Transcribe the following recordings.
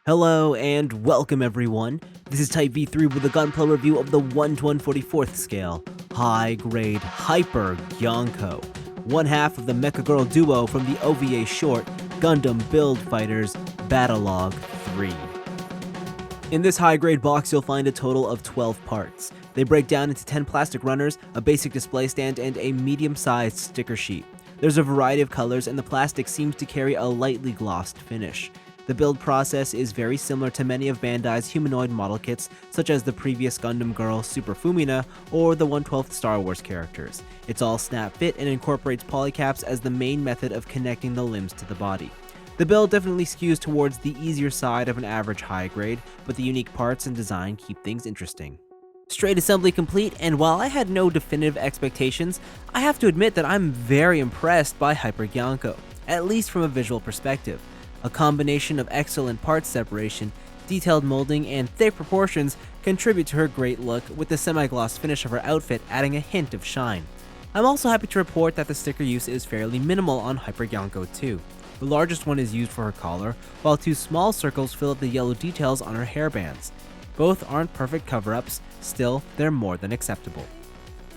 Hello and welcome everyone. This is Type V3 with a gunplay review of the 1 to 144th scale, high-grade Hyper GYANKO, one half of the mecha girl duo from the OVA short Gundam Build Fighters Battlogue 3. In this high-grade box you'll find a total of 12 parts. They break down into 10 plastic runners, a basic display stand, and a medium-sized sticker sheet. There's a variety of colors and the plastic seems to carry a lightly glossed finish. The build process is very similar to many of Bandai's humanoid model kits, such as the previous Gundam Girl Super Fumina or the 1/12th Star Wars characters. It's all snap fit and incorporates polycaps as the main method of connecting the limbs to the body. The build definitely skews towards the easier side of an average high grade, but the unique parts and design keep things interesting. Straight assembly complete, and while I had no definitive expectations, I have to admit that I'm very impressed by Hyper GYANKO, at least from a visual perspective. A combination of excellent parts separation, detailed molding, and thick proportions contribute to her great look, with the semi-gloss finish of her outfit adding a hint of shine. I'm also happy to report that the sticker use is fairly minimal on Hyper GYANKO 2. The largest one is used for her collar, while two small circles fill up the yellow details on her hairbands. Both aren't perfect cover-ups, still, they're more than acceptable.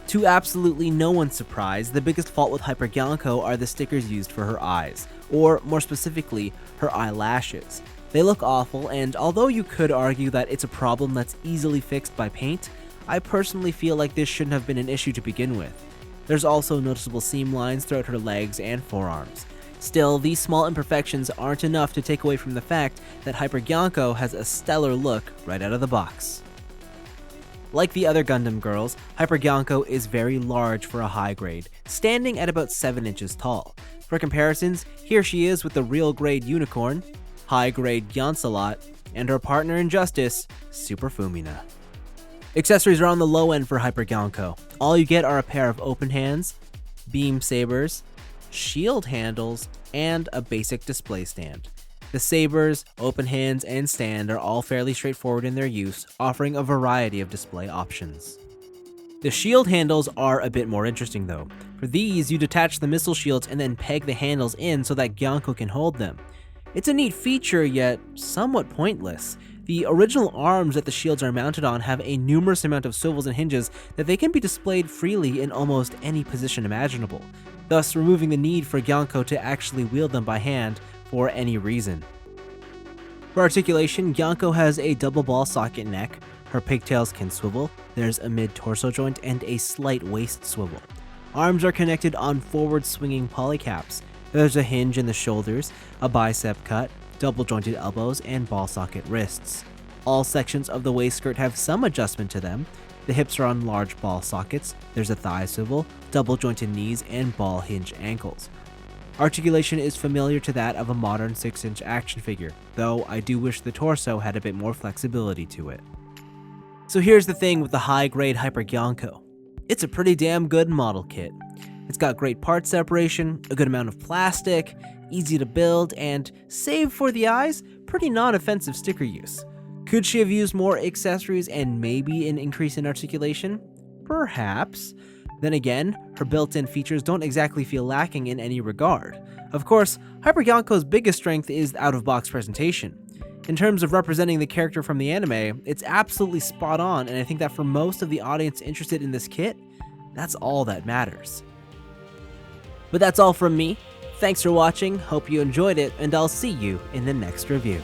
To absolutely no one's surprise, the biggest fault with Hyper GYANKO are the stickers used for her eyes, or more specifically, her eyelashes. They look awful, and although you could argue that it's a problem that's easily fixed by paint, I personally feel like this shouldn't have been an issue to begin with. There's also noticeable seam lines throughout her legs and forearms. Still, these small imperfections aren't enough to take away from the fact that Hyper GYANKO has a stellar look right out of the box. Like the other Gundam girls, Hyper GYANKO is very large for a high grade, standing at about 7 inches tall. For comparisons, here she is with the real grade Unicorn, high grade Gyansalot, and her partner in justice, Super Fumina. Accessories are on the low end for Hyper GYANKO. All you get are a pair of open hands, beam sabers, shield handles, and a basic display stand. The sabers, open hands, and stand are all fairly straightforward in their use, offering a variety of display options. The shield handles are a bit more interesting though. For these, you detach the missile shields and then peg the handles in so that GYANKO can hold them. It's a neat feature, yet somewhat pointless. The original arms that the shields are mounted on have a numerous amount of swivels and hinges that they can be displayed freely in almost any position imaginable, thus removing the need for GYANKO to actually wield them by hand for any reason. For articulation, GYANKO has a double ball socket neck, her pigtails can swivel, there's a mid-torso joint, and a slight waist swivel. Arms are connected on forward swinging polycaps. There's a hinge in the shoulders, a bicep cut, double jointed elbows, and ball socket wrists. All sections of the waist skirt have some adjustment to them. The hips are on large ball sockets, there's a thigh swivel, double jointed knees, and ball hinge ankles. Articulation is familiar to that of a modern 6-inch action figure, though I do wish the torso had a bit more flexibility to it. So here's the thing with the high-grade Hyper GYANKO. It's a pretty damn good model kit. It's got great part separation, a good amount of plastic, easy to build, and, save for the eyes, pretty non-offensive sticker use. Could she have used more accessories and maybe an increase in articulation? Perhaps. Then again, her built-in features don't exactly feel lacking in any regard. Of course, Hyper GYANKO's biggest strength is out-of-box presentation. In terms of representing the character from the anime, it's absolutely spot on, and I think that for most of the audience interested in this kit, that's all that matters. But that's all from me. Thanks for watching, hope you enjoyed it, and I'll see you in the next review.